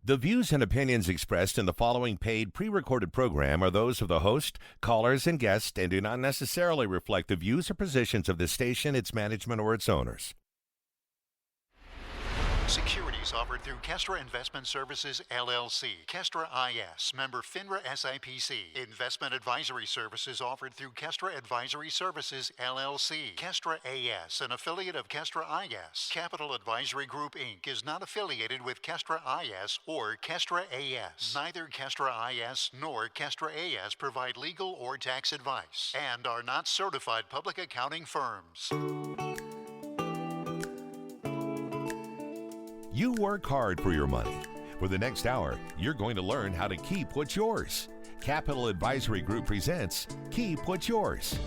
The views and opinions expressed in the following paid pre-recorded program are those of the host, callers, and guests and do not necessarily reflect the views or positions of the station, its management, or its owners. Securities offered through Kestra Investment Services, LLC. Kestra IS, member FINRA SIPC. Investment advisory services offered through Kestra Advisory Services, LLC. Kestra AS, an affiliate of Kestra IS. Capital Advisory Group, Inc. is not affiliated with Kestra IS or Kestra AS. Neither Kestra IS nor Kestra AS provide legal or tax advice and are not certified public accounting firms. You work hard for your money. For the next hour, you're going to learn how to keep what's yours. Capital Advisory Group presents Keep What's Yours.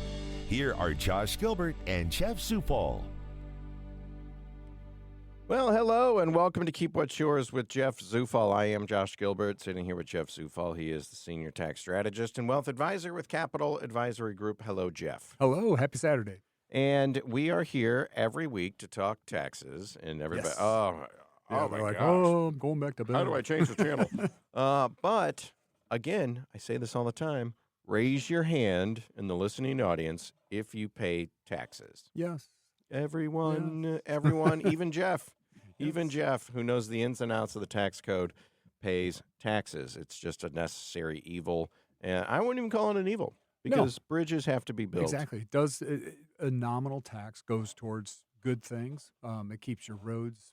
Here are Josh Gilbert and Jeff Zufall. Well, hello and welcome to Keep What's Yours with Jeff Zufall. I am Josh Gilbert, sitting here with Jeff Zufall. He is the Senior Tax Strategist and Wealth Advisor with Capital Advisory Group. Hello, Jeff. Hello, happy Saturday. And we are here every week to talk taxes, and everybody, Yes. Oh my like, gosh. oh, I'm going back to bed. How do I change the channel? But again, I say this all the time, raise your hand in the listening audience if you pay taxes. Yes. Everyone, even Jeff. Even Jeff, who knows the ins and outs of the tax code, pays taxes. It's just a necessary evil. And I wouldn't even call it an evil because bridges have to be built. Exactly. Does a nominal tax goes towards good things. It keeps your roads,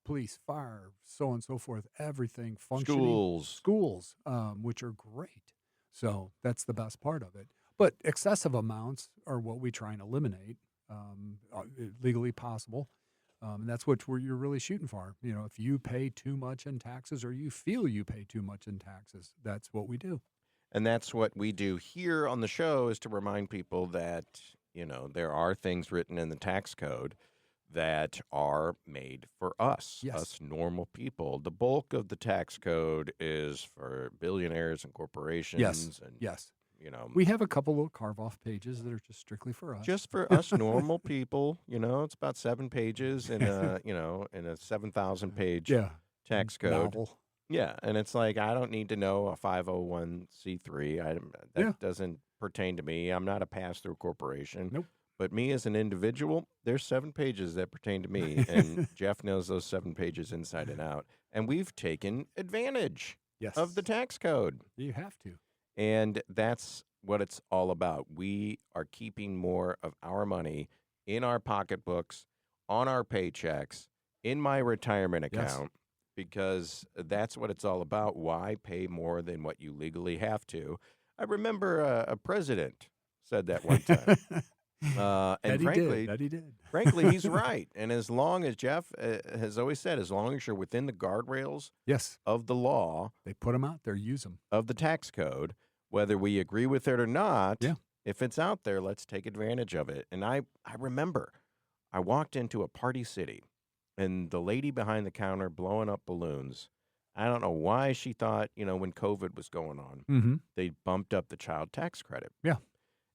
police, fire, so on and so forth, everything functioning. Schools, which are great. So that's the best part of it. But excessive amounts are what we try and eliminate, legally possible. And that's what you're really shooting for. If you pay too much in taxes or you feel you pay too much in taxes, that's what we do. And that's what we do here on the show, is to remind people that, there are things written in the tax code that are made for us, us normal people. The bulk of the tax code is for billionaires and corporations. Yes. And, we have a couple of carve-off pages that are just strictly for us. Just for us normal people, it's about 7 pages in a, in a 7,000-page tax code. Novel. Yeah, and it's like, I don't need to know a 501c3. That doesn't pertain to me. I'm not a pass-through corporation. Nope. But me as an individual, there's 7 pages that pertain to me, and Jeff knows those 7 pages inside and out. And we've taken advantage of the tax code. You have to. And that's what it's all about. We are keeping more of our money in our pocketbooks, on our paychecks, in my retirement account, because that's what it's all about. Why pay more than what you legally have to? I remember a president said that one time. And he did. Frankly, he's right. And as long as Jeff has always said, as long as you're within the guardrails of the law, they put them out there, use them, of the tax code, whether we agree with it or not, if it's out there, let's take advantage of it. And I remember I walked into a Party City, and the lady behind the counter blowing up balloons, I don't know why she thought, when COVID was going on, they bumped up the child tax credit. Yeah.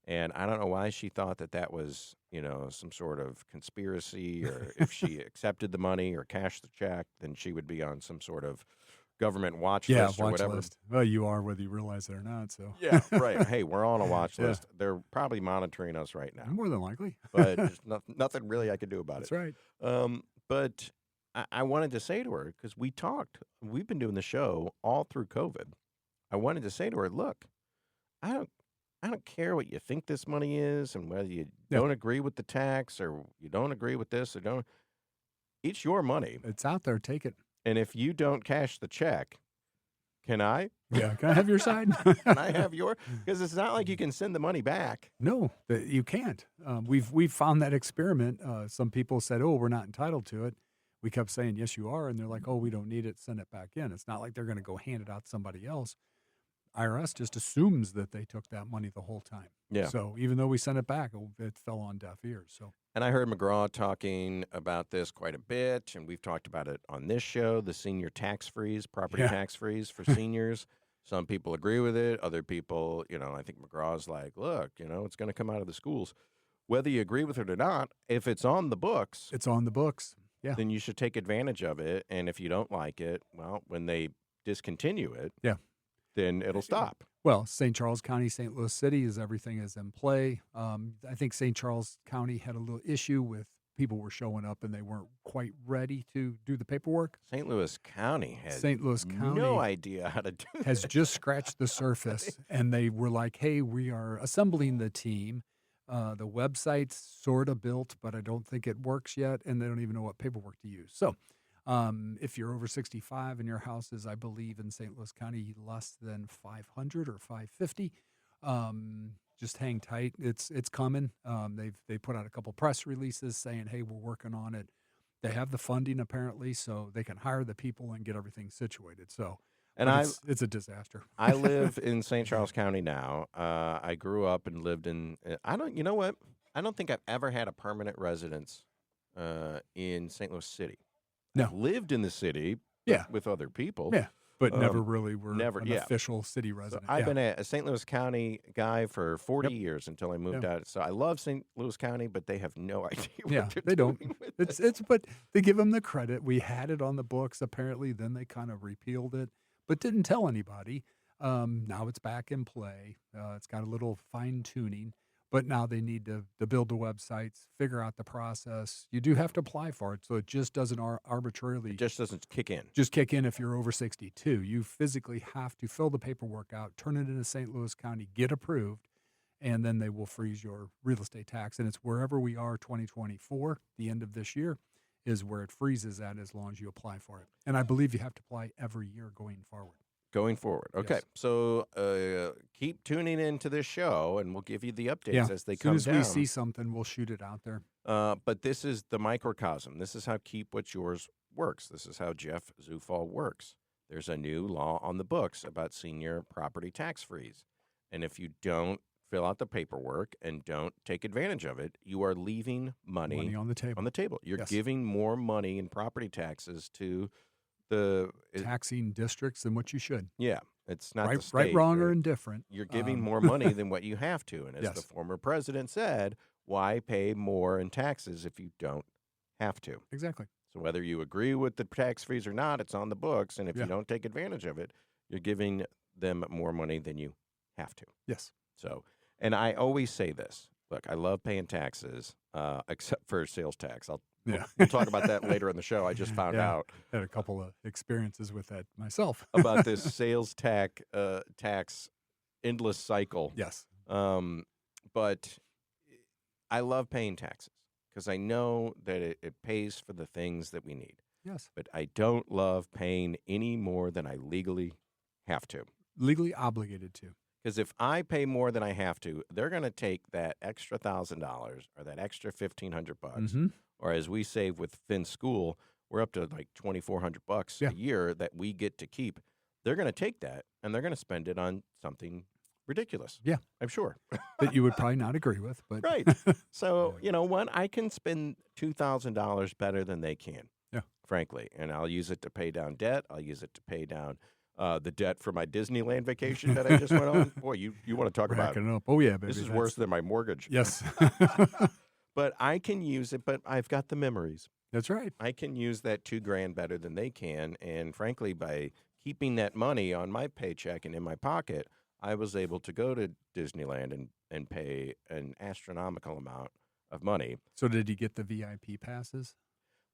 And I don't know why she thought that was, some sort of conspiracy, or if she accepted the money or cashed the check, then she would be on some sort of government watch list or whatever. List. Well, you are, whether you realize it or not. So yeah, right. Hey, we're on a watch list. They're probably monitoring us right now. More than likely. But there's nothing really I could do about it. That's right. But I wanted to say to her, because we've been doing the show all through COVID. I wanted to say to her, look, I don't care what you think this money is, and whether you don't agree with the tax, or you don't agree with this, or don't. It's your money. It's out there. Take it. And if you don't cash the check, can I? Yeah, can I have your side? Can I have your? Because it's not like you can send the money back. No, you can't. We've found that experiment. Some people said, "Oh, we're not entitled to it." We kept saying, "Yes, you are," and they're like, "Oh, we don't need it. Send it back in." It's not like they're going to go hand it out to somebody else. IRS just assumes that they took that money the whole time. Yeah. So even though we sent it back, it fell on deaf ears. So. And I heard McGraw talking about this quite a bit, and we've talked about it on this show, the senior tax freeze, property tax freeze for seniors. Some people agree with it. Other people, I think McGraw's like, look, it's going to come out of the schools. Whether you agree with it or not, if it's on the books. It's on the books. Yeah. then you should take advantage of it. And if you don't like it, well, when they discontinue it, then it'll stop. Well, St. Charles County, St. Louis City everything is in play. I think St. Charles County had a little issue with people were showing up and they weren't quite ready to do the paperwork. St. Louis County has County no idea how to do it. Has just scratched the surface, and they were like, hey, we are assembling the team. The website's sort of built, but I don't think it works yet, and they don't even know what paperwork to use. So if you're over 65 and your house is, I believe, in St. Louis County, less than 500 or 550, just hang tight. It's coming. They put out a couple press releases saying, hey, we're working on it. They have the funding apparently, so they can hire the people and get everything situated. So, and it's a disaster. I live in St. Charles County now. I grew up and lived in. You know what? I don't think I've ever had a permanent residence in St. Louis City. No, I've lived in the city. With other people. Yeah. But never really were an yeah. official city resident. So I've been a St. Louis County guy for 40 years until I moved out. So I love St. Louis County, but they have no idea what they're doing with it. But they give them the credit. We had it on the books, apparently. Then they kind of repealed it, but didn't tell anybody. Now it's back in play. It's got a little fine-tuning. But now they need to build the websites, figure out the process. You do have to apply for it, so it just doesn't arbitrarily. It just doesn't kick in. Just kick in if you're over 62. You physically have to fill the paperwork out, turn it into St. Louis County, get approved, and then they will freeze your real estate tax. And it's wherever we are 2024, the end of this year, is where it freezes at as long as you apply for it. And I believe you have to apply every year going forward. Going forward. Okay. Yes. So keep tuning into this show, and we'll give you the updates as they come down. As soon as we see something, we'll shoot it out there. But this is the microcosm. This is how Keep What's Yours works. This is how Jeff Zufall works. There's a new law on the books about senior property tax freeze. And if you don't fill out the paperwork and don't take advantage of it, you are leaving money on the table. You're giving more money in property taxes to the taxing districts than what you should. Yeah, it's not right, the state, right, wrong, or indifferent. You're giving more money than what you have to, and as the former president said, why pay more in taxes if you don't have to? Exactly. So whether you agree with the tax freeze or not, it's on the books, and if you don't take advantage of it, you're giving them more money than you have to. Yes. So, and I always say this. Look, I love paying taxes, except for sales tax. We'll talk about that later in the show. I just found out. Had a couple of experiences with that myself. About this sales tax endless cycle. Yes. But I love paying taxes because I know that it pays for the things that we need. Yes. But I don't love paying any more than I legally have to. Legally obligated to. Because if I pay more than I have to, they're going to take that extra $1,000 or that extra $1,500, or as we save with Finn School, we're up to like $2,400 a year that we get to keep. They're going to take that and they're going to spend it on something ridiculous. Yeah, I'm sure that you would probably not agree with, but right. So you know what? I can spend $2,000 better than they can. Yeah, frankly, and I'll use it to pay down debt. I'll use it to pay down the debt for my Disneyland vacation that I just went on. Boy, you want to talk about it. Up. Oh, yeah, baby. This is worse than my mortgage. Yes. But I can use it, but I've got the memories. That's right. I can use that $2,000 better than they can. And frankly, by keeping that money on my paycheck and in my pocket, I was able to go to Disneyland and pay an astronomical amount of money. So did you get the VIP passes?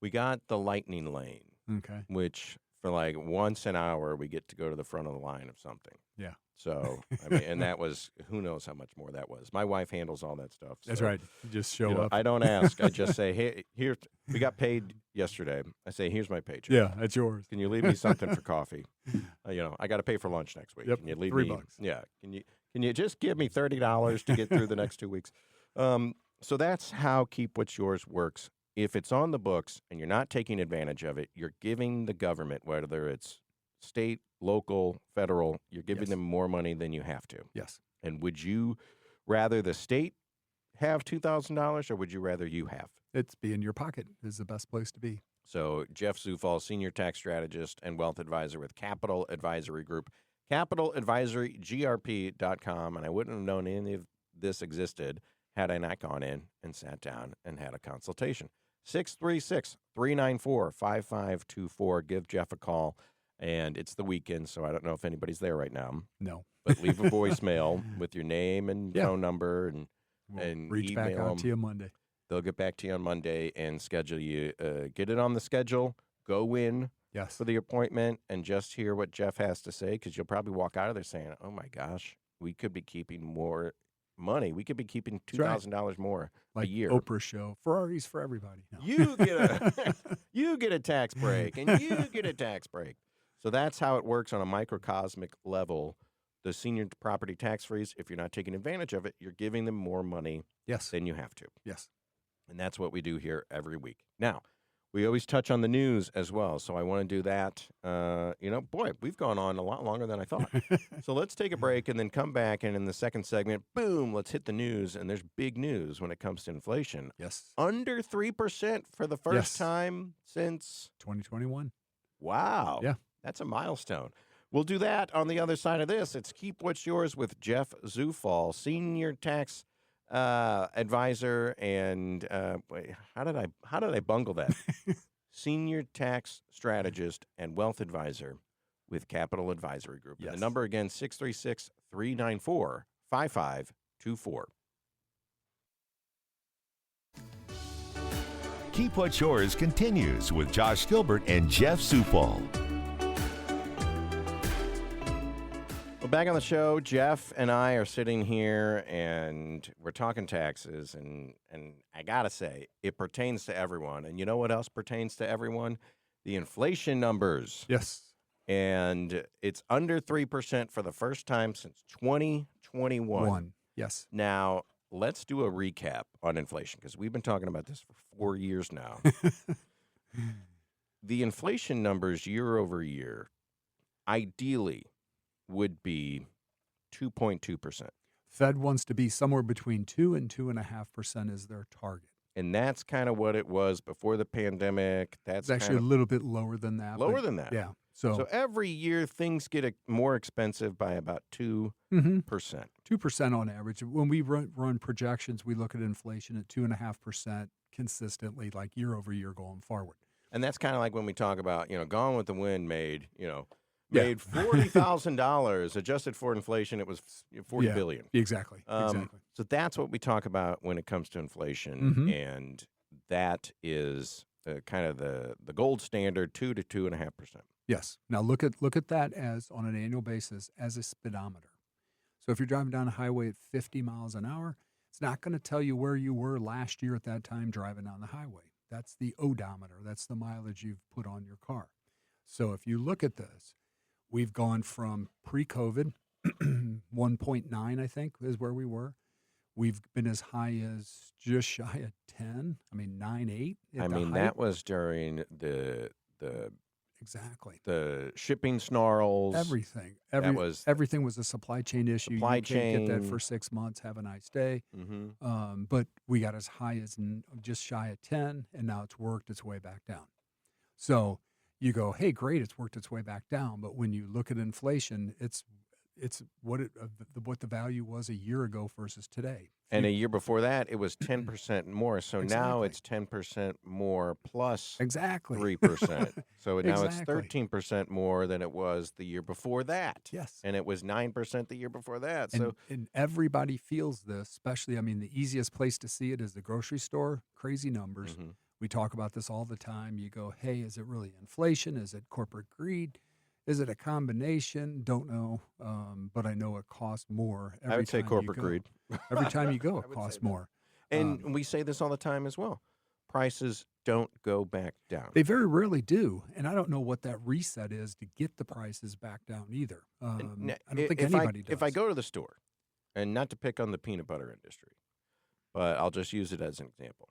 We got the Lightning Lane. Okay. Which for like once an hour, we get to go to the front of the line of something. Yeah. So, I mean, and that was, who knows how much more that was. My wife handles all that stuff. That's so, right. You just show up. I don't ask. I just say, hey, here, we got paid yesterday. I say, here's my paycheck. Yeah, that's yours. Can you leave me something for coffee? I got to pay for lunch next week. Yep, Can you leave $3. me? Yeah. Can you just give me $30 to get through the next 2 weeks? So that's how Keep What's Yours works. If it's on the books and you're not taking advantage of it, you're giving the government, whether it's state, local, federal, you're giving them more money than you have to. Yes. And would you rather the state have $2,000 or would you rather you have? It's be in your pocket is the best place to be. So Jeff Zufall, Senior Tax Strategist and Wealth Advisor with Capital Advisory Group, CapitalAdvisoryGrp.com. And I wouldn't have known any of this existed had I not gone in and sat down and had a consultation. 636-394-5524. Give Jeff a call. And it's the weekend, so I don't know if anybody's there right now. No. But leave a voicemail with your name and phone number and reach email back out them. to you Monday. They'll get back to you on Monday and schedule you. Get it on the schedule. Go in for the appointment and just hear what Jeff has to say, because you'll probably walk out of there saying, oh, my gosh, we could be keeping more money. We could be keeping $2,000 more a year. Oprah show. Ferraris for everybody. No. You get a tax break, and you get a tax break. So that's how it works on a microcosmic level. The senior property tax freeze, if you're not taking advantage of it, you're giving them more money than you have to. Yes. And that's what we do here every week. Now, we always touch on the news as well, so I want to do that. We've gone on a lot longer than I thought. So let's take a break and then come back, and in the second segment, boom, let's hit the news. And there's big news when it comes to inflation. Yes. Under 3% for the first time since 2021. Wow. Yeah. That's a milestone. We'll do that on the other side of this. It's Keep What's Yours with Jeff Zufall, senior tax advisor and how did I bungle that? Senior tax strategist and wealth advisor with Capital Advisory Group. Yes. And the number again, 636-394-5524. Keep What's Yours continues with Josh Gilbert and Jeff Zufall. Well, back on the show, Jeff and I are sitting here, and we're talking taxes, and I got to say, it pertains to everyone. And you know what else pertains to everyone? The inflation numbers. Yes. And it's under 3% for the first time since 2021. Yes. Now, let's do a recap on inflation, because we've been talking about this for 4 years now. The inflation numbers year over year, ideally, would be 2.2%. Fed wants to be somewhere between 2 and 2.5% is their target. And that's kind of what it was before the pandemic. That's It's actually a little bit lower than that. Lower than that. Yeah. So every year things get more expensive by about 2%. 2% on average. When we run projections, we look at inflation at 2.5% consistently, like year over year going forward. And that's kind of like when we talk about, Gone with the Wind made $40,000. Adjusted for inflation, it was $40 billion. Exactly. So that's what we talk about when it comes to inflation, and that is kind of the gold standard, 2 to 2.5%. Yes. Now look at that as on an annual basis as a speedometer. So if you're driving down a highway at 50 miles an hour, it's not going to tell you where you were last year at that time driving down the highway. That's the odometer. That's the mileage you've put on your car. So if you look at this, we've gone from pre-COVID, 1.9, I think, is where we were. We've been as high as just shy of 10. 9.8. That was during the exactly the shipping snarls. Everything. Everything was a supply chain issue. Supply chain. Get that for 6 months. Have a nice day. But we got as high as just shy of 10, and now it's worked its way back down. So you go, hey, great, it's worked its way back down. But when you look at inflation, it's what the value was a year ago versus today. And a year before that, it was 10% more. So now it's 10% more plus 3%. So now it's 13% more than it was the year before that. Yes. And it was 9% the year before that. And everybody feels this, especially, the easiest place to see it is the grocery store. Crazy numbers. We talk about this all the time. You go, hey, is it really inflation? Is it corporate greed? Is it a combination? Don't know, but I know it costs more every time. I would say corporate greed. Every time you go, it costs more. And we say this all the time as well. Prices don't go back down. They very rarely do, and I don't know what that reset is to get the prices back down either. I don't think anybody does. If I go to the store, and not to pick on the peanut butter industry, but I'll just use it as an example.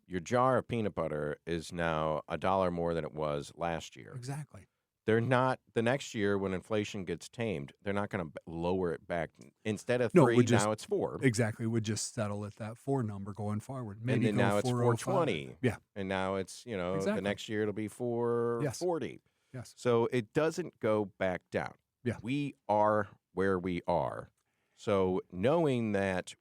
Your jar of peanut butter is now $1 more than it was last year. Exactly. They're not, the next year when inflation gets tamed, they're not going to lower it back. Instead of 3, now it's 4. Exactly. We'd just settle at that 4 number going forward. Maybe and then now it's 420. Yeah. And now it's, the next year it'll be 440. Yes. So it doesn't go back down. Yeah. We are where we are. So knowing that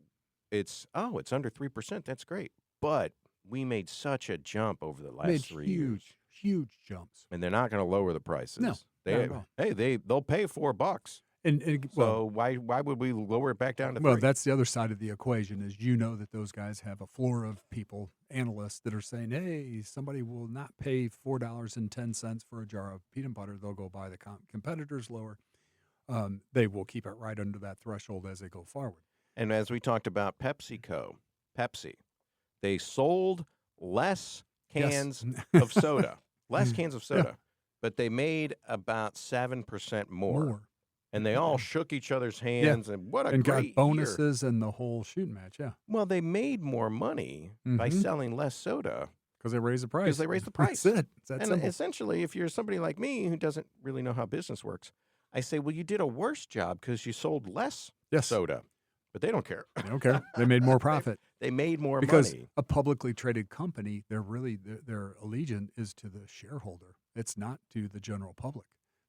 it's under 3%, that's great. But we made such a jump over the last Made 3 years. huge jumps. And they're not going to lower the prices. No, not at all. They'll pay $4. And So why would we lower it back down to well, $3? that's the other side of the equation is that those guys have a floor of people, analysts, that are saying, hey, somebody will not pay $4.10 for a jar of peanut butter. They'll go buy the competitors lower. They will keep it right under that threshold as they go forward. And as we talked about Pepsi, they sold less cans of soda, but they made about 7% more. And they all shook each other's hands, and what a and great got bonuses and the whole shooting match. Yeah. Well, they made more money by selling less soda because they raised the price. Because they raised the price. That's it. It's that and simple. Essentially, if you're somebody like me who doesn't really know how business works, I say, well, you did a worse job because you sold less soda. But they don't care. They don't care. They made more profit. They made more because money. A publicly traded company, their allegiance is to the shareholder. It's not to the general public.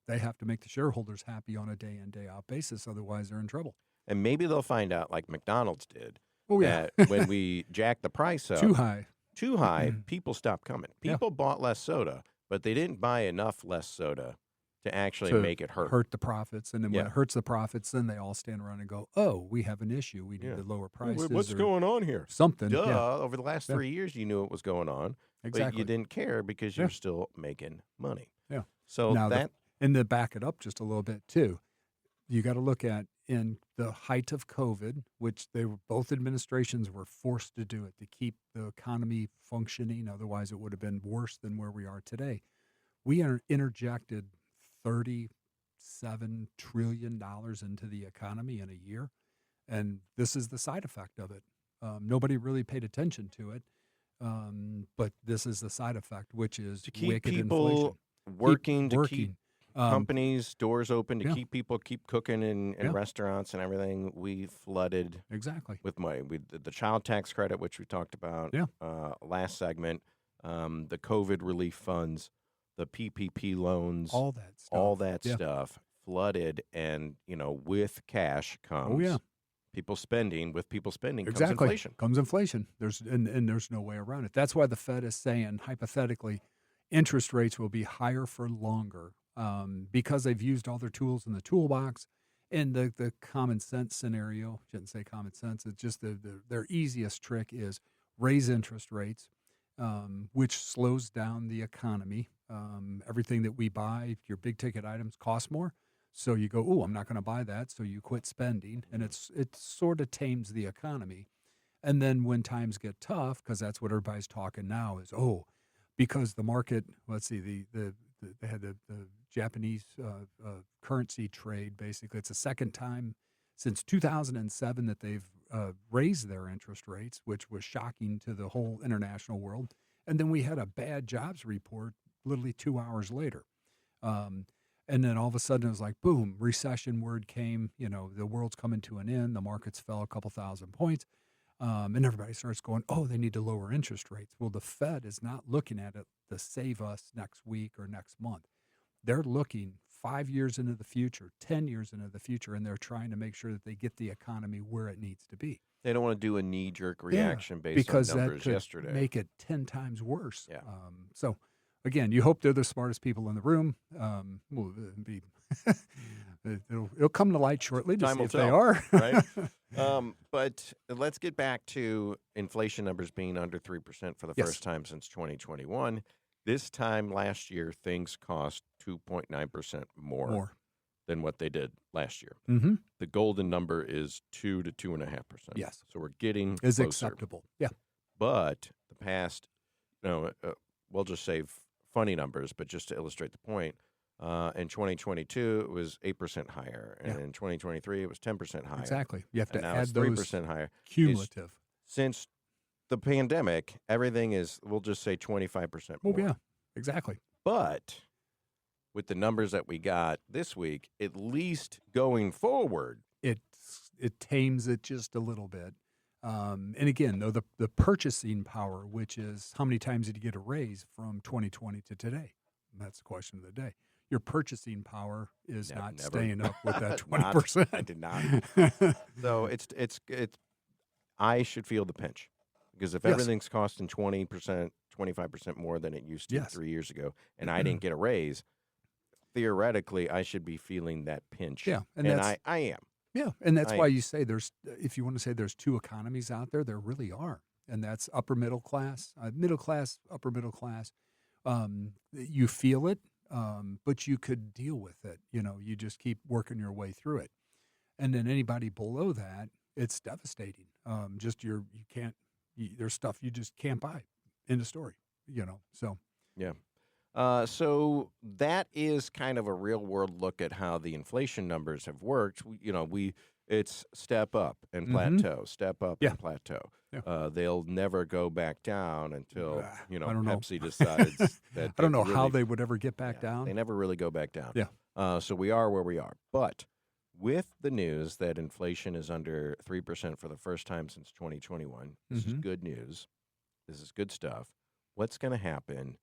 They have to make the shareholders happy on a day in, day out basis. Otherwise, they're in trouble. And maybe they'll find out, like McDonald's did, that when we jacked the price up too high, people stopped coming. People bought less soda, but they didn't buy enough less soda to actually make it hurt the profits. And then when it hurts the profits, then they all stand around and go, oh, we have an issue. We need to lower prices. What's going on here? Something. Duh. Yeah. Over the last 3 years, you knew what was going on. Exactly. But you didn't care because you're still making money. Yeah. So now and to back it up just a little bit, too, you got to look at in the height of COVID, which both administrations were forced to do it to keep the economy functioning. Otherwise, it would have been worse than where we are today. We interjected $37 trillion into the economy in a year, and this is the side effect of it. Nobody really paid attention to it, but this is the side effect, which is to keep wicked people inflation. To keep companies' doors open, to keep people keep cooking in restaurants and everything. We flooded with money. The child tax credit, which we talked about last segment, the COVID relief funds, the PPP loans, all that stuff flooded, and with cash comes people spending. With people spending comes inflation. Comes inflation. There's no way around it. That's why the Fed is saying hypothetically, interest rates will be higher for longer because they've used all their tools in the toolbox. And the common sense scenario, shouldn't say common sense, it's just their easiest trick is raise interest rates, which slows down the economy. Everything that we buy, your big ticket items cost more. So you go, oh, I'm not going to buy that. So you quit spending, and it sort of tames the economy. And then when times get tough, because that's what everybody's talking now is, because the market, let's see, they had the Japanese currency trade, basically. It's the second time since 2007 that they've raised their interest rates, which was shocking to the whole international world. And then we had a bad jobs report literally 2 hours later. And then all of a sudden it was like, boom, recession word came, the world's coming to an end. The markets fell a couple thousand points. And everybody starts going, they need to lower interest rates. Well, the Fed is not looking at it to save us next week or next month. They're looking 5 years into the future, 10 years into the future, and they're trying to make sure that they get the economy where it needs to be. They don't want to do a knee-jerk reaction based on numbers yesterday. Because that could make it 10 times worse. Yeah. So, again, you hope they're the smartest people in the room. It'll come to light shortly to see if they are. Right? But let's get back to inflation numbers being under 3% for the first time since 2021. This time last year, things cost 2.9% more than what they did last year. Mm-hmm. The golden number is 2 to 2.5%. Yes. So we're getting is closer. Acceptable. Yeah. But the past, we'll just say funny numbers, but just to illustrate the point, in 2022, it was 8% higher. And in 2023, it was 10% higher. Exactly. You have to now add it's those 3% higher. Cumulative. Since the pandemic, everything is, we'll just say 25% more. Oh, yeah. Exactly. But with the numbers that we got this week, at least going forward, it tames it just a little bit. And again, though, the purchasing power, which is how many times did you get a raise from 2020 to today? And that's the question of the day. Your purchasing power is not staying up with that 20%. I did not. So it's I should feel the pinch. Because if Yes. everything's costing 20%, 25% more than it used to Yes. 3 years ago, and I didn't get a raise, theoretically, I should be feeling that pinch. Yeah, and And that's I am. yeah, and that's I why am. you say if you want to say there's two economies out there, there really are, and that's upper middle class, upper middle class. You feel it, but you could deal with it. You just keep working your way through it, and then anybody below that, it's devastating. Just you can't. There's stuff you just can't buy. End of story. So Yeah. So that is kind of a real world look at how the inflation numbers have worked. It's step up and plateau, step up Yeah. and plateau. Yeah. They'll never go back down until I don't know. Pepsi decides that I don't know really, how they would ever get back down. They never really go back down. Yeah. So we are where we are. But with the news that inflation is under 3% for the first time since 2021, this is good news. This is good stuff. What's going to happen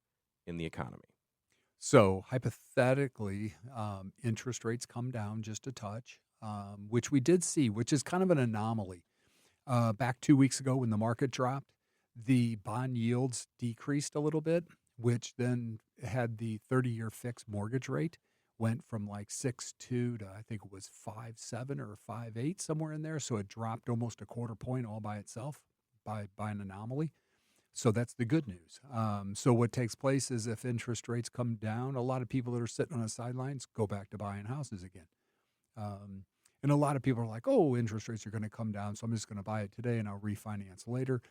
in the economy? So hypothetically, interest rates come down just a touch, which we did see, which is kind of an anomaly. Back 2 weeks ago when the market dropped, the bond yields decreased a little bit, which then had the 30-year fixed mortgage rate went from like 6.2 to I think it was 5.7 or 5.8, somewhere in there. So it dropped almost a quarter point all by itself by an anomaly. So that's the good news. So what takes place is if interest rates come down, a lot of people that are sitting on the sidelines go back to buying houses again. And a lot of people are like, oh, interest rates are going to come down, so I'm just going to buy it today and I'll refinance later.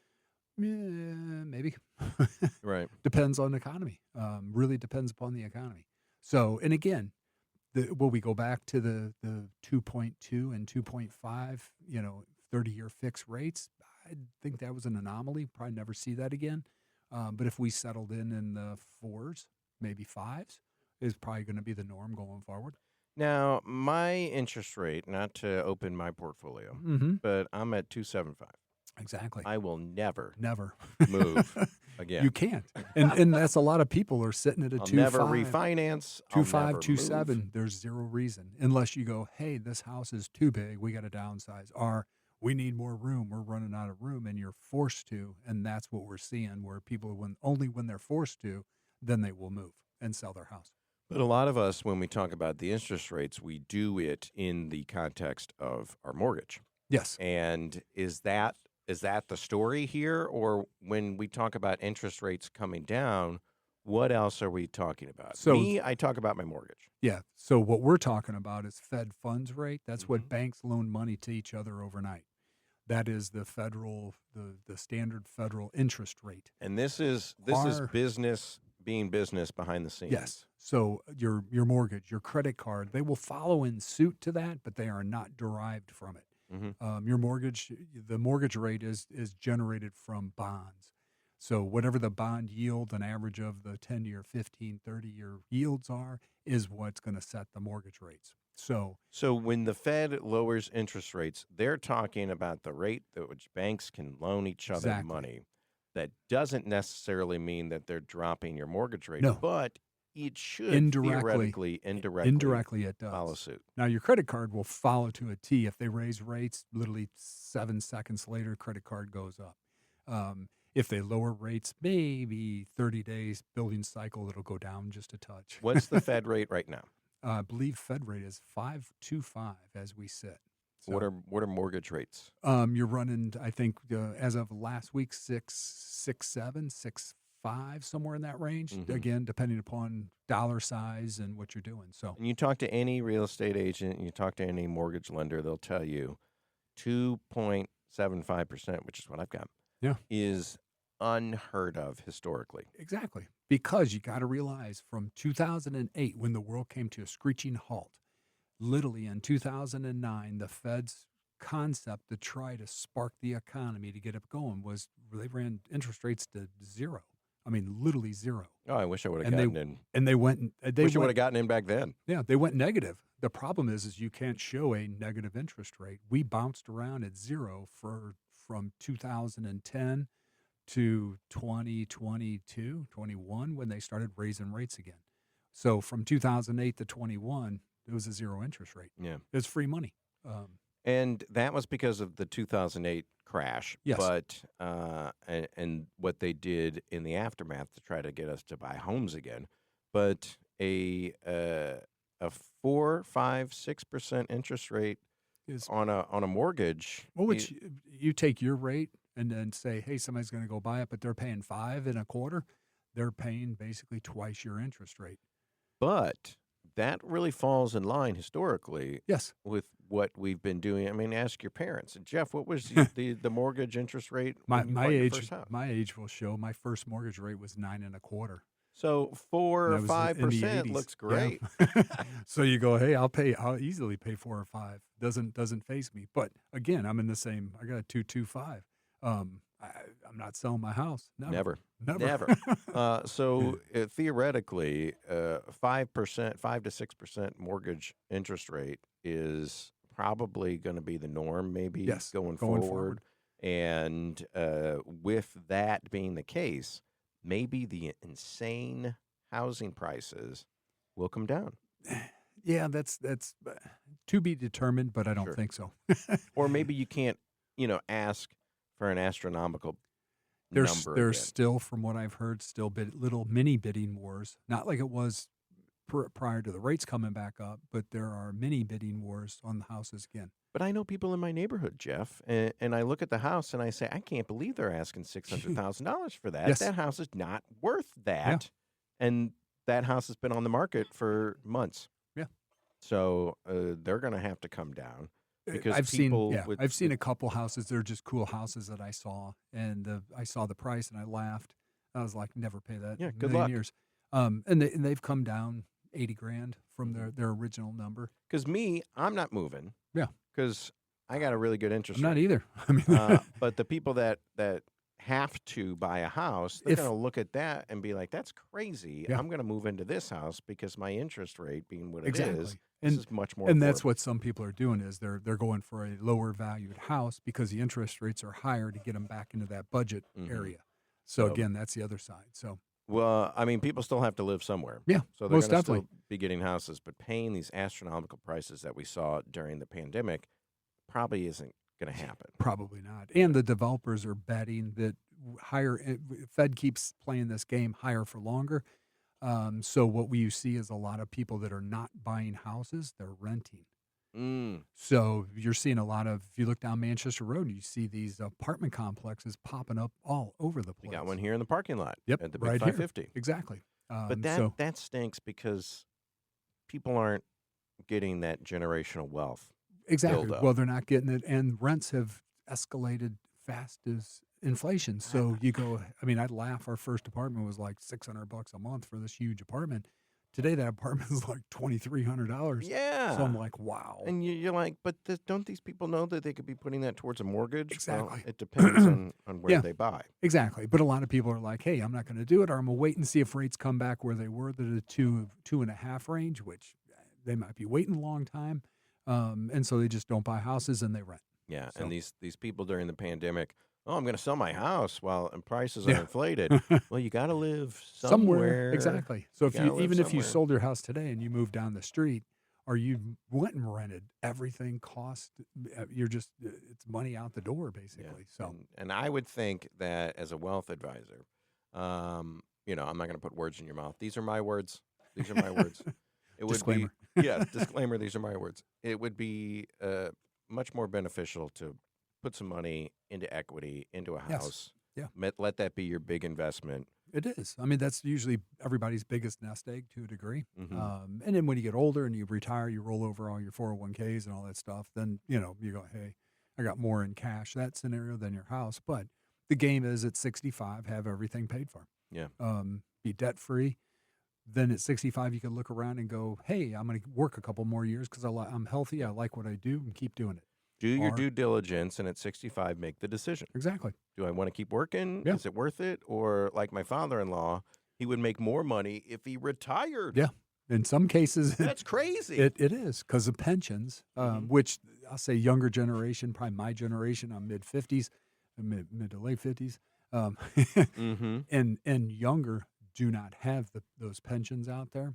Maybe. Right. Depends on the economy. Really depends upon the economy. So, and again, will we go back to the 2.2 and 2.5, 30-year fixed rates? I think that was an anomaly. Probably never see that again. But if we settled in the 4s, maybe 5s, is probably going to be the norm going forward. Now, my interest rate, not to open my portfolio, but I'm at 2.75. Exactly. I will never move again. You can't. And that's a lot of people are sitting at a 2.5. I'll never refinance. 2.5, 2.7. There's zero reason. Unless you go, hey, this house is too big. We got to downsize. Or we need more room. We're running out of room. And you're forced to. And that's what we're seeing, where people, when they're forced to, then they will move and sell their house. But a lot of us, when we talk about the interest rates, we do it in the context of our mortgage. Yes. And is that the story here? Or when we talk about interest rates coming down, what else are we talking about? So, I talk about my mortgage. Yeah. So what we're talking about is Fed funds rate. That's what banks loan money to each other overnight. That is the federal, the standard federal interest rate. And this is business being business behind the scenes. Yes. So your mortgage, your credit card, they will follow in suit to that, but they are not derived from it. Your mortgage, the mortgage rate is generated from bonds. So whatever the bond yield, an average of the 10-year, 15, 30-year yields are, is what's going to set the mortgage rates. So when the Fed lowers interest rates, they're talking about the rate at which banks can loan each other money. That doesn't necessarily mean that they're dropping your mortgage rate, but it should theoretically, indirectly it does follow suit. Now, your credit card will follow to a T. If they raise rates, literally 7 seconds later, credit card goes up. If they lower rates, maybe 30 days, billing cycle, it'll go down just a touch. What's the Fed rate right now? I believe Fed rate is 5.25 as we sit. So, what are mortgage rates? You're running, I think, as of last week, 6.7, 6.5, somewhere in that range. Again, depending upon dollar size and what you're doing. So, and you talk to any real estate agent, you talk to any mortgage lender, they'll tell you 2.75%, which is what I've got, is unheard of historically. Exactly, because you got to realize from 2008, when the world came to a screeching halt. Literally in 2009, the Fed's concept to try to spark the economy to get it going was they ran interest rates to zero. I mean, literally zero. Oh, I wish I would have gotten in. And they went. I wish I would have gotten in back then. Yeah, they went negative. The problem is you can't show a negative interest rate. We bounced around at zero from 2010 to 2022, 21, when they started raising rates again. So from 2008 to 21. It was a zero interest rate. Yeah. It's free money. And that was because of the 2008 crash. Yes. But and what they did in the aftermath to try to get us to buy homes again. But a 4, 5, 6% interest rate Is on a mortgage. well, which you take your rate and then say, hey, somebody's going to go buy it, but they're paying 5.25%. They're paying basically twice your interest rate. But that really falls in line historically Yes. with what we've been doing. I mean, ask your parents. And Jeff, what was the mortgage interest rate? My when you bought your first age house? my age will show. My first mortgage rate was 9.25%. So 4 And or that was in the 5% 80s. looks Yeah. great. So you go, hey, I'll easily pay 4 or 5. Doesn't faze me. But again, I'm in the same. I got a 2.25. I'm not selling my house. Never. Never. So theoretically, 5%, 5 to 6% mortgage interest rate is probably going to be the norm, maybe Yes, going going forward. forward. And with that being the case, maybe the insane housing prices will come down. Yeah, that's to be determined, but I don't Sure. think so. Or maybe you can't, ask for an astronomical number There's again. still, from what I've heard, still little mini bidding wars. Not like it was prior to the rates coming back up, but there are mini bidding wars on the houses again. But I know people in my neighborhood, Jeff, and I look at the house and I say, I can't believe they're asking $600,000 for that. Yes. That house is not worth that. And that house has been on the market for months. Yeah. So they're going to have to come down. Because I've people seen a couple houses. They're just cool houses that I saw, and I saw the price and I laughed. I was like, never pay that. Yeah, in a good million luck. Years. And they've come down $80,000 from their original number. Because I'm not moving. Yeah. Because I got a really good interest I'm not rate. either. I mean, But the people that have to buy a house, they're going to look at that and be like, that's crazy. Yeah. I'm going to move into this house because my interest rate being what it exactly. is, And this is much more and that's affordable. what some people are doing is they're going for a lower valued house because the interest rates are higher to get them back into that budget area. So again, that's the other side. So Well, I mean, people still have to live somewhere. yeah, So they're most going to definitely. still be getting houses, but paying these astronomical prices that we saw during the pandemic probably isn't going to happen. Probably not. And the developers are betting that Fed keeps playing this game higher for longer. So what you see is a lot of people that are not buying houses, they're renting. So you're seeing a lot of, if you look down Manchester Road, you see these apartment complexes popping up all over the place. We got one here in the parking lot Yep, at the Big right 550. here. Exactly. But so that stinks because people aren't getting that generational wealth. exactly. buildup. Well, they're not getting it, and rents have escalated fast as inflation. So you go, I mean, I'd laugh. Our first apartment was like $600 a month for this huge apartment. Today, that apartment is like $2,300. Yeah. So I'm like, wow. And you're like, but don't these people know that they could be putting that towards a mortgage? Exactly. Well, it depends on where Yeah. they buy. Exactly. But a lot of people are like, hey, I'm not going to do it, or I'm going to wait and see if rates come back where they were, the 2.5 range, which they might be waiting a long time. And so they just don't buy houses and they rent. Yeah. So- And these people during the pandemic, I'm going to sell my house while prices are Yeah. inflated. Well, you got to live somewhere. Exactly. So gotta live if you somewhere. sold your house today and you moved down the street, or you went and rented, everything cost. It's money out the door basically. So And I would think that as a wealth advisor, I'm not going to put words in your mouth. These are my words. These are my words. It would Disclaimer. be disclaimer. These are my words. It would be much more beneficial to put some money into equity, into a Yes. house. Yeah. Let that be your big investment. it is. I mean, that's usually everybody's biggest nest egg to a degree. Mhm. And then when you get older and you retire, you roll over all your 401ks and all that stuff. Then you go, hey, I got more in cash. That scenario than your house. But the game is at 65, have everything paid for. Yeah. Be debt free. Then at 65, you can look around and go, hey, I'm going to work a couple more years because I'm healthy. I like what I do, and keep doing it. Do your Or- due diligence, and at 65, make the decision. Exactly. Do I want to keep working? Yeah. Is it worth it? Or like my father-in-law, he would make more money if he retired. Yeah. In some cases, That's crazy. it is because of pensions, which I'll say younger generation, probably my generation, I'm mid-50s, mid to late 50s, Mm-hmm. and younger do not have those pensions out there.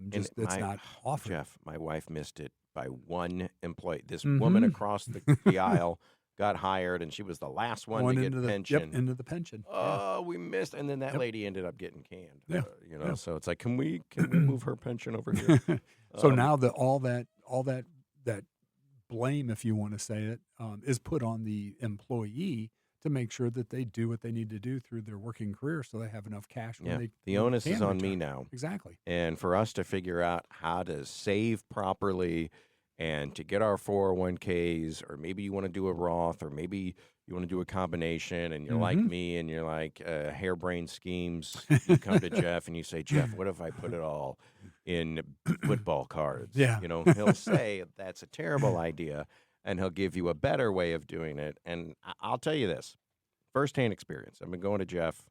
Just it's not offered. Jeff, my wife missed it by one employee. This woman across the aisle got hired, and she was the last one to get pension. Yep, into the pension. Oh, we missed, and then that lady ended up getting canned. Yeah. So it's like, can we move her pension over here? So now that all that blame, if you want to say it, is put on the employee to make sure that they do what they need to do through their working career, so they have enough cash. The onus is on me now. Exactly. And for us to figure out how to save properly and to get our 401ks, or maybe you want to do a Roth, or maybe you want to do a combination, and you're like me, and you're like harebrained schemes. You come to Jeff and you say, Jeff, what if I put it all in football cards? Yeah. He'll say that's a terrible idea, and he'll give you a better way of doing it. And I'll tell you this, firsthand experience. I've been going to Jeff.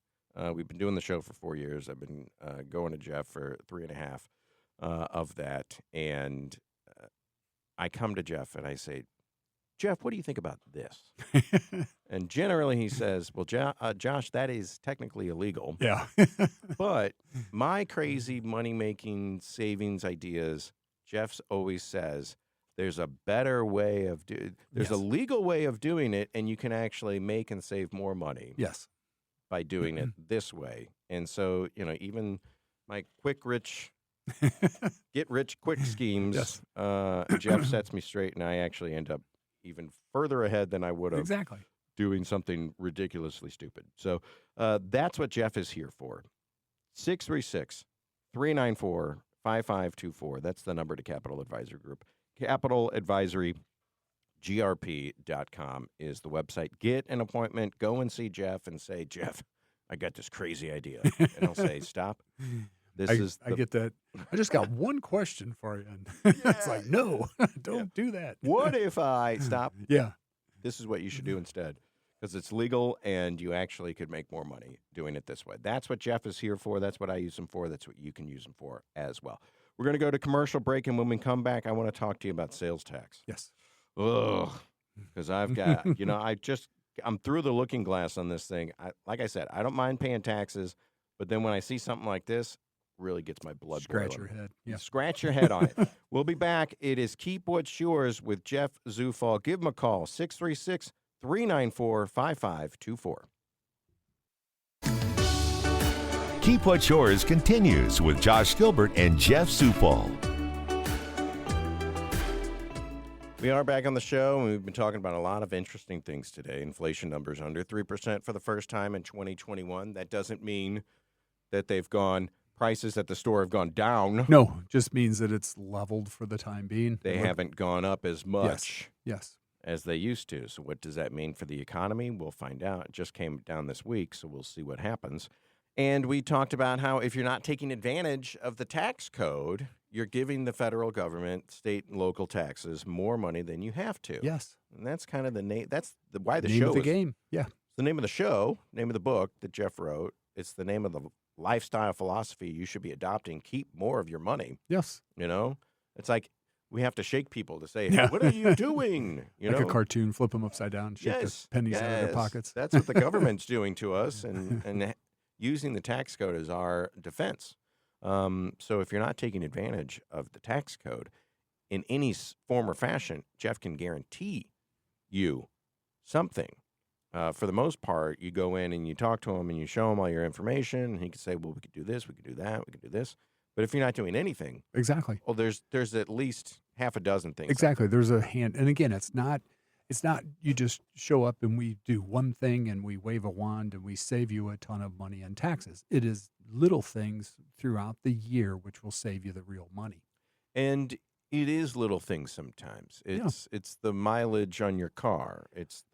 We've been doing the show for 4 years. I've been going to Jeff for 3.5 of that. And I come to Jeff and I say, Jeff, what do you think about this? And generally he says, well, Josh, that is technically illegal. Yeah. But my crazy money-making savings ideas, Jeff always says, there's a better way of there's a legal way of doing it, and you can actually make and save more money. Yes. By doing it this way. And so, even my get rich quick schemes, Jeff sets me straight, and I actually end up even further ahead than I would have. Exactly. Doing something ridiculously stupid. So that's what Jeff is here for. 636-394-5524. That's the number to Capital Advisory Group. CapitalAdvisoryGrp.com is the website. Get an appointment. Go and see Jeff and say, Jeff, I got this crazy idea. And he'll say, stop. I get that. I just got one question for you. And it's like, no, don't do that. What if I stop? Yeah. This is what you should do instead, because it's legal and you actually could make more money doing it this way. That's what Jeff is here for. That's what I use him for. That's what you can use him for as well. We're going to go to commercial break, and when we come back, I want to talk to you about sales tax. Yes. Ugh. Because I've got, I'm through the looking glass on this thing. Like I said, I don't mind paying taxes, but then when I see something like this, really gets my blood boiling. Scratch your head. Yeah. Scratch your head on it. We'll be back. It is Keep What's Yours with Jeff Zufall. Give him a call, 636-394-5524. Keep What's Yours continues with Josh Gilbert and Jeff Zufall. We are back on the show, and we've been talking about a lot of interesting things today. Inflation numbers under 3% for the first time in 2021. That doesn't mean that prices at the store have gone down. No, just means that it's leveled for the time being. They haven't gone up as much as they used to. So what does that mean for the economy? We'll find out. It just came down this week, so we'll see what happens. And we talked about how if you're not taking advantage of the tax code, you're giving the federal government, state and local taxes more money than you have to. Yes. And that's kind of the name. That's why the name show of the is game. Yeah. The name of the show, name of the book that Jeff wrote. It's the name of the lifestyle philosophy you should be adopting. Keep more of your money. Yes. It's like we have to shake people to say, hey, what are you doing? A cartoon, flip them upside down, shake the pennies out of their pockets. That's what the government's doing to us, and using the tax code as our defense. So if you're not taking advantage of the tax code in any form or fashion, Jeff can guarantee you something. For the most part, you go in and you talk to him and you show him all your information, and he can say, well, we could do this, we could do that, we could do this. But if you're not doing anything, exactly. Well, there's at least half a dozen things. Exactly. There's a hand, and again, it's not you just show up and we do one thing and we wave a wand and we save you a ton of money in taxes. It is little things throughout the year which will save you the real money. And it is little things sometimes. It's the mileage on your car. It's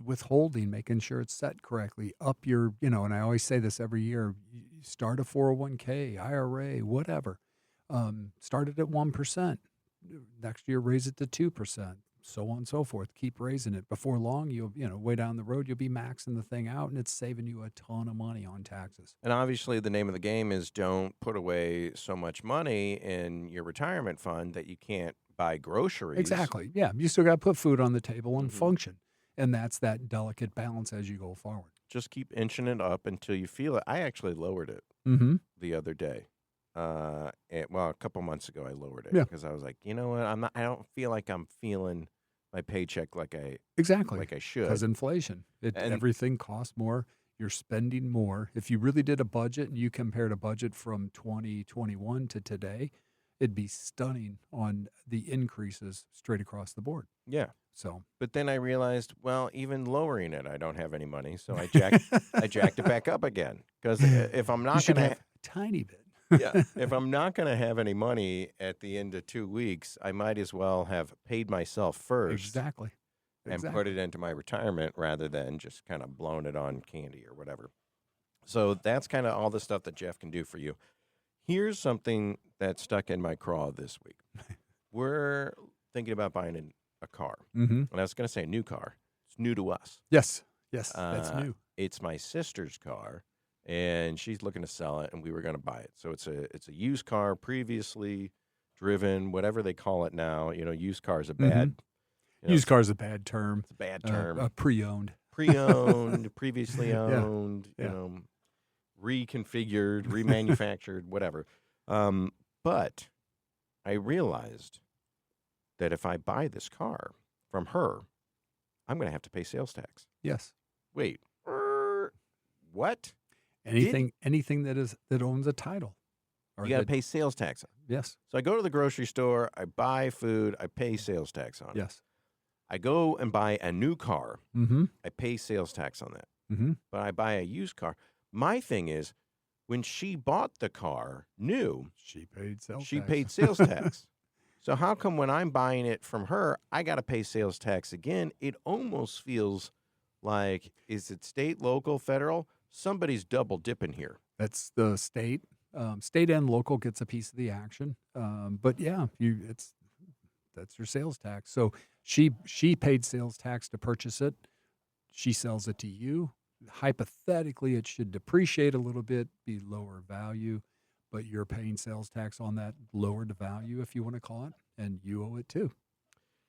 withholding, making sure it's set correctly. Up your, and I always say this every year, start a 401k, IRA, whatever. Start it at 1%. Next year, raise it to 2%. So on and so forth. Keep raising it. Before long, you'll, way down the road, you'll be maxing the thing out, and it's saving you a ton of money on taxes. And obviously, the name of the game is don't put away so much money in your retirement fund that you can't buy groceries. Exactly. Yeah. You still got to put food on the table and function. And that's that delicate balance as you go forward. just keep inching it up until you feel it. I actually lowered it the other day. A couple months ago, I lowered it because I was like, you know what? I don't feel like I'm feeling my paycheck like I should. Because inflation, everything costs more. You're spending more. If you really did a budget and you compared a budget from 2021 to today, it'd be stunning on the increases straight across the board. Yeah. So, but then I realized, well, even lowering it, I don't have any money, so I jacked it back up again. Because if I'm not going to have a tiny bit, if I'm not going to have any money at the end of 2 weeks, I might as well have paid myself first, exactly, and put it into my retirement rather than just kind of blowing it on candy or whatever. So that's kind of all the stuff that Jeff can do for you. Here's something that stuck in my craw this week. We're thinking about buying a car. And I was going to say a new car. It's new to us. Yes, that's new. It's my sister's car, and she's looking to sell it, and we were going to buy it. So it's a used car, previously driven, whatever they call it now. Used car is a bad. Used car is a bad term. It's a bad term. Pre-owned. Pre-owned, previously owned. Reconfigured, remanufactured, whatever. But I realized that if I buy this car from her, I'm going to have to pay sales tax. Yes. Wait. What? Anything that owns a title. You got to pay sales tax on it. Yes. So I go to the grocery store, I buy food, I pay sales tax on it. Yes. I go and buy a new car, I pay sales tax on that. But I buy a used car. My thing is, when she bought the car new, she paid sales tax. So how come when I'm buying it from her, I got to pay sales tax again? It almost feels like, is it state, local, federal? Somebody's double dipping here. That's the state. State and local gets a piece of the action. But yeah, that's your sales tax. So she paid sales tax to purchase it. She sells it to you. Hypothetically, it should depreciate a little bit, be lower value, but you're paying sales tax on that lowered value, if you want to call it, and you owe it too.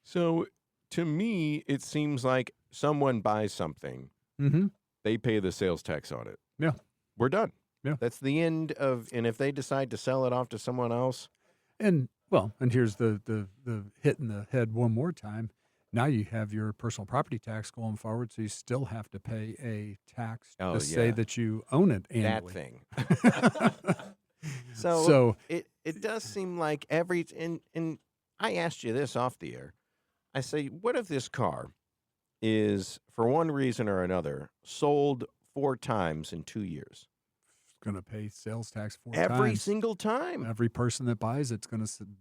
So to me, it seems like someone buys something, they pay the sales tax on it. Yeah. We're done. Yeah. That's the end of, and if they decide to sell it off to someone else. And here's the hit in the head one more time. Now you have your personal property tax going forward, so you still have to pay a tax to say that you own it annually. That thing. So it does seem like and I asked you this off the air. I say, what if this car is, for one reason or another, sold 4 times in 2 years? It's going to pay sales tax 4 times. Every single time. Every person that buys it,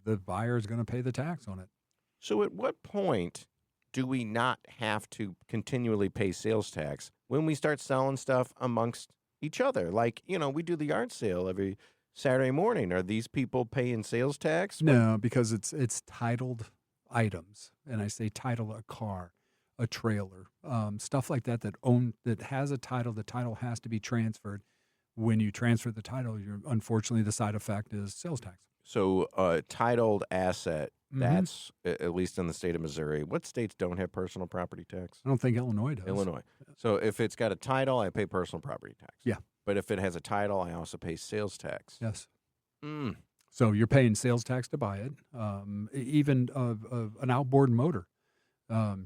the buyer is going to pay the tax on it. So at what point do we not have to continually pay sales tax when we start selling stuff amongst each other? Like, we do the yard sale every Saturday morning. Are these people paying sales tax? No, because it's titled items. And I say title, a car, a trailer, stuff like that that has a title. The title has to be transferred. When you transfer the title, unfortunately, the side effect is sales tax. So a titled asset, that's, at least in the state of Missouri. What states don't have personal property tax? I don't think Illinois does. Illinois. So if it's got a title, I pay personal property tax. Yeah. But if it has a title, I also pay sales tax. Yes. So you're paying sales tax to buy it. Even an outboard motor,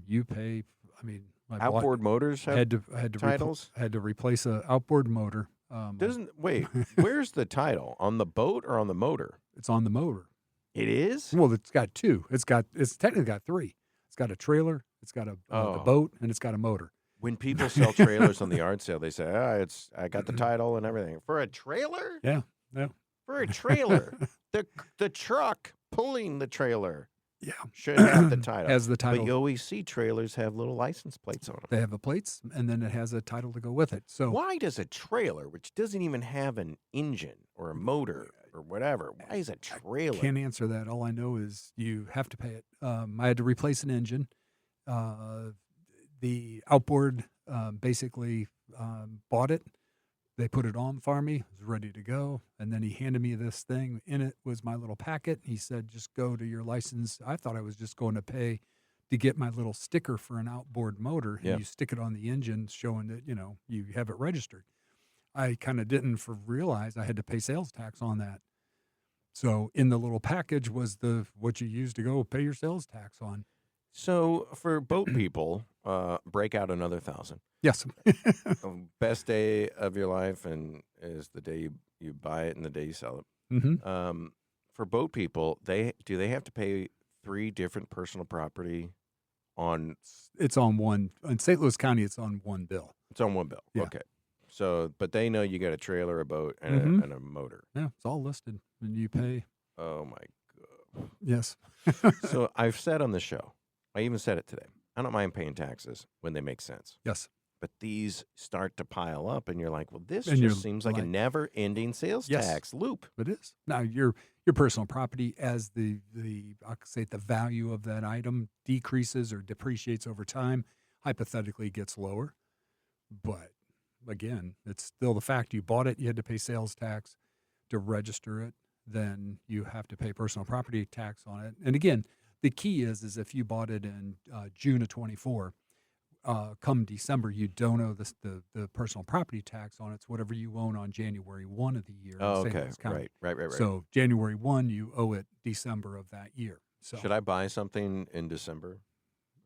you pay. I mean, outboard motors have titles. Had to replace an outboard motor. Where's the title? On the boat or on the motor? It's on the motor. It is? Well, it's got 2. It's technically got 3. It's got a trailer, it's got a boat, and it's got a motor. When people sell trailers on the yard sale, they say, I got the title and everything. For a trailer? Yeah. For a trailer. the truck pulling the trailer should have the title. Has the title. But you always see trailers have little license plates on them. They have the plates, and then it has a title to go with it. So why does a trailer, which doesn't even have an engine or a motor or whatever, why is a trailer? I can't answer that. All I know is you have to pay it. I had to replace an engine. The outboard basically bought it. They put it on for me. It was ready to go. And then he handed me this thing. In it was my little packet. He said, just go to your license. I thought I was just going to pay to get my little sticker for an outboard motor, and Yeah. you stick it on the engine showing that, you have it registered. I kind of didn't realize I had to pay sales tax on that. So in the little package was what you use to go pay your sales tax on. So for boat people, break out another 1,000. Yes. Best day of your life and is the day you buy it and the day you sell it. Mm-hmm. For boat people, do they have to pay 3 different personal property on? It's on one. In St. Louis County, it's on one bill. It's on one bill. Yeah. Okay. So, but they know you got a trailer, a boat, and, and a motor. Yeah, it's all listed, and you pay. Oh my God. Yes. So I've said on the show, I even said it today, I don't mind paying taxes when they make sense. Yes. But these start to pile up, and you're like, well, this And you're just seems like a never-ending sales Yes. tax loop. It is. Now, your personal property, as the I'll say the value of that item decreases or depreciates over time, hypothetically gets lower. But again, it's still the fact you bought it, you had to pay sales tax to register it, then you have to pay personal property tax on it. And again, the key is if you bought it in June of 24, come December, you don't owe the personal property tax on it. It's whatever you own on January 1 of the year. Oh, in St. okay. Louis County. Right. So January 1, you owe it December of that year. So Should I buy something in December?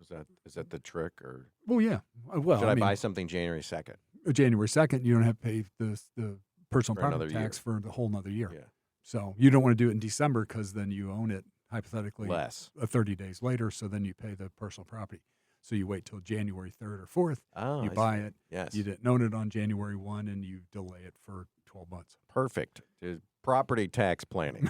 Is that the trick, or well, yeah. Well, should I buy something January 2nd? January 2nd, you don't have to pay the personal For property another tax for the whole nother year. Yeah. So you don't want to do it in December because then you own it hypothetically Less. 30 days later. So then you pay the personal property. So you wait till January 3rd or 4th. Oh, You I buy see. it. Yes. You didn't own it on January 1, and you delay it for 12 months. Perfect. Property tax planning.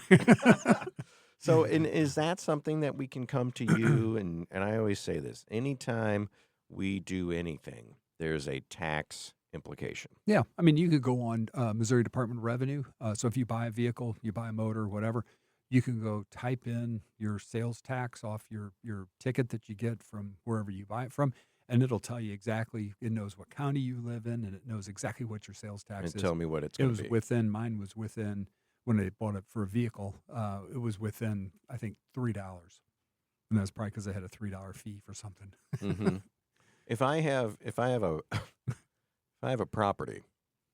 So, and is that something that we can come to you? And I always say this, anytime we do anything, there's a tax implication. Yeah. I mean, you could go on Missouri Department of Revenue. So if you buy a vehicle, you buy a motor, whatever, you can go type in your sales tax off your ticket that you get from wherever you buy it from, and it'll tell you exactly. It knows what county you live in, and it knows exactly what your sales tax And is. tell me what it's It going was to be. mine was within, when they bought it for a vehicle, it was within, I think, $3. And that's probably because I had a $3 fee for something. Mm-hmm. If I have a property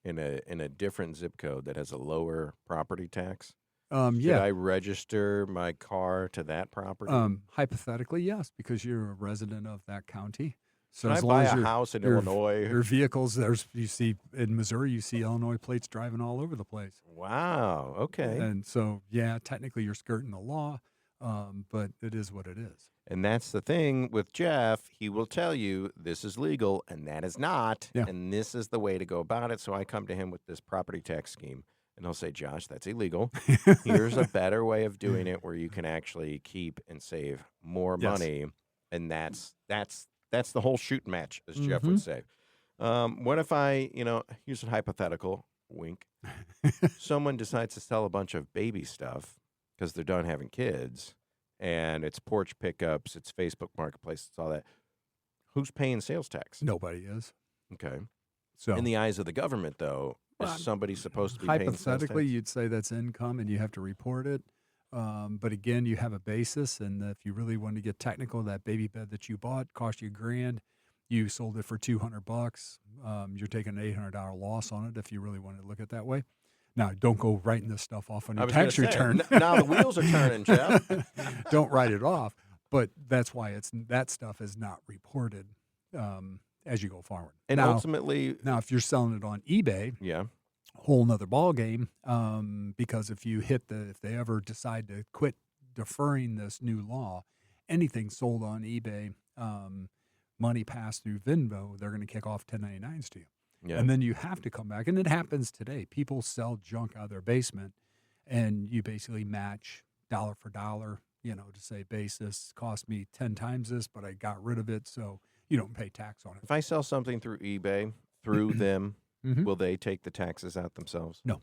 in a different zip code that has a lower property tax, should I register my car to that property? Hypothetically, yes, because you're a resident of that county. So Can as I long buy as a house in your Illinois? Your vehicles, you see in Missouri, you see Illinois plates driving all over the place. Wow. Okay. And so, yeah, technically you're skirting the law, but it is what it is. And that's the thing with Jeff. He will tell you this is legal and that is not. Yeah. And this is the way to go about it. So I come to him with this property tax scheme and he'll say, Josh, that's illegal. Here's a better way of doing it where you can actually keep and save more Yes. money. And that's the whole shooting match, as Jeff would say. What if I, here's a hypothetical, wink. Someone decides to sell a bunch of baby stuff because they're done having kids. And it's porch pickups, it's Facebook Marketplace, it's all that. Who's paying sales tax? Nobody is. Okay. So In the eyes of the government, though, is somebody supposed to be paying sales tax? hypothetically, you'd say that's income and you have to report it. But again, you have a basis, and if you really want to get technical, that baby bed that you bought cost you $1,000. You sold it for $200. You're taking an $800 loss on it if you really want to look at it that way. Now, don't go writing this stuff off on your tax return. Now the wheels are turning, Jeff. Don't write it off. But that's why that stuff is not reported as you go forward. And now, ultimately, now, if you're selling it on eBay, yeah, whole nother ball game. Because if they ever decide to quit deferring this new law, anything sold on eBay, money passed through Venmo, they're going to kick off 1099s to you. yeah. And then you have to come back. And it happens today. People sell junk out of their basement, and you basically match dollar for dollar, to say basis cost me 10 times this, but I got rid of it, so you don't pay tax on it. If I sell something through eBay, through them, Mhm. will they take the taxes out themselves? No.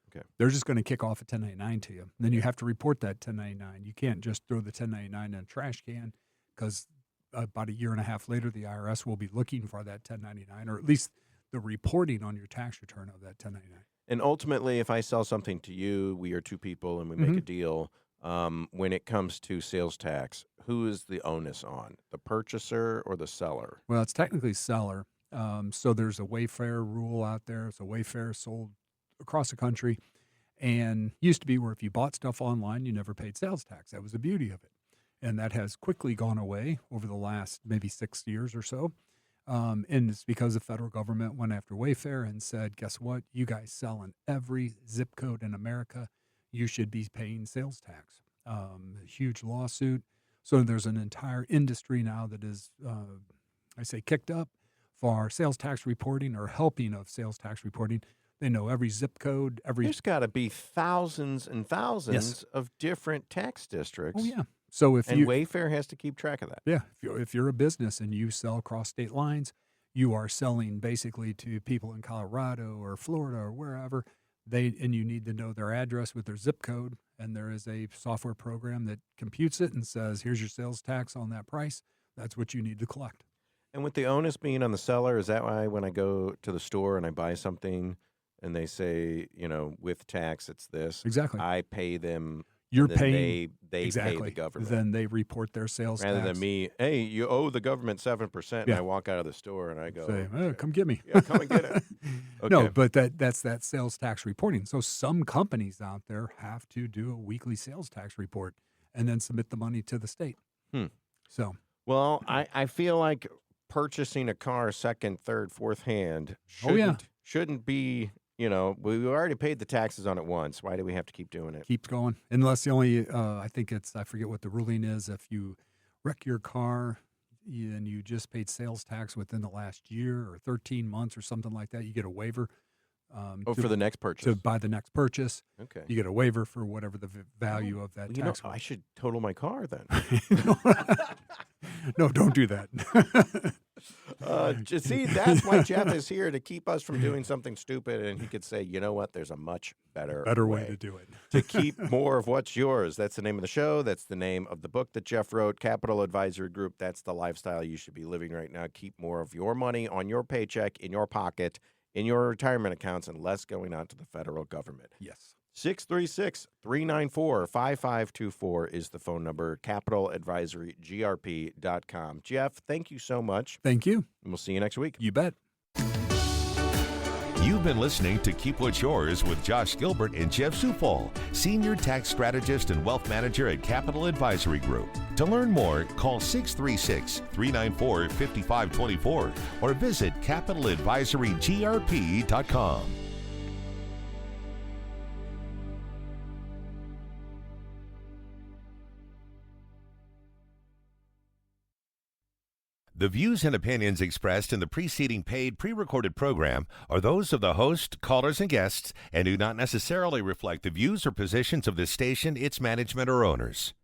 Okay. They're just going to kick off a 1099 to you. And then you have to report that 1099. You can't just throw the 1099 in a trash can, because about a year and a half later, the IRS will be looking for that 1099, or at least the reporting on your tax return of that 1099. And ultimately, if I sell something to you, we are two people and we make a deal. When it comes to sales tax, who is the onus on? The purchaser or the seller? Well, it's technically seller. So there's a Wayfair rule out there. So Wayfair sold across the country, and used to be where if you bought stuff online, you never paid sales tax. That was the beauty of it. And that has quickly gone away over the last maybe 6 years or so. And it's because the federal government went after Wayfair and said, guess what? You guys sell in every zip code in America. You should be paying sales tax. A huge lawsuit. So there's an entire industry now that is, kicked up for sales tax reporting or helping of sales tax reporting. They know every zip code, There's got to be thousands and thousands of different tax districts. Oh, yeah. So if Wayfair has to keep track of that. Yeah. If you're a business and you sell across state lines, you are selling basically to people in Colorado or Florida or wherever, and you need to know their address with their zip code. And there is a software program that computes it and says, here's your sales tax on that price. That's what you need to collect. And with the onus being on the seller, is that why when I go to the store and I buy something and they say, with tax, it's this? Exactly. I pay them. You're paying. They exactly. pay the government. Then they report their sales Rather tax. than me, hey, you owe the government 7%. And I walk out of the store and I go, say, come get me. Yeah, come and get it. Okay. No, but that's that sales tax reporting. So some companies out there have to do a weekly sales tax report and then submit the money to the state. So, well, I feel like purchasing a car second, third, fourth hand shouldn't be, we already paid the taxes on it once. Why do we have to keep doing it? Keeps going. Unless the only, I forget what the ruling is. If you wreck your car and you just paid sales tax within the last year or 13 months or something like that, you get a waiver. For the next purchase. To buy the next purchase. Okay. You get a waiver for whatever the value of that tax. I should total my car then. No, don't do that. See, that's why Jeff is here, to keep us from doing something stupid, and he could say, you know what, there's a much better way to do it. To keep more of what's yours. That's the name of the show. That's the name of the book that Jeff wrote, Capital Advisory Group. That's the lifestyle you should be living right now. Keep more of your money on your paycheck, in your pocket, in your retirement accounts, and less going on to the federal government. Yes. 636-394-5524 is the phone number, CapitalAdvisoryGrp.com. Jeff, thank you so much. Thank you. And we'll see you next week. You bet. You've been listening to Keep What's Yours with Josh Gilbert and Jeff Zufall, Senior Tax Strategist and Wealth Manager at Capital Advisory Group. To learn more, call 636-394-5524 or visit CapitalAdvisoryGrp.com. The views and opinions expressed in the preceding paid pre-recorded program are those of the host, callers, and guests, and do not necessarily reflect the views or positions of this station, its management, or owners.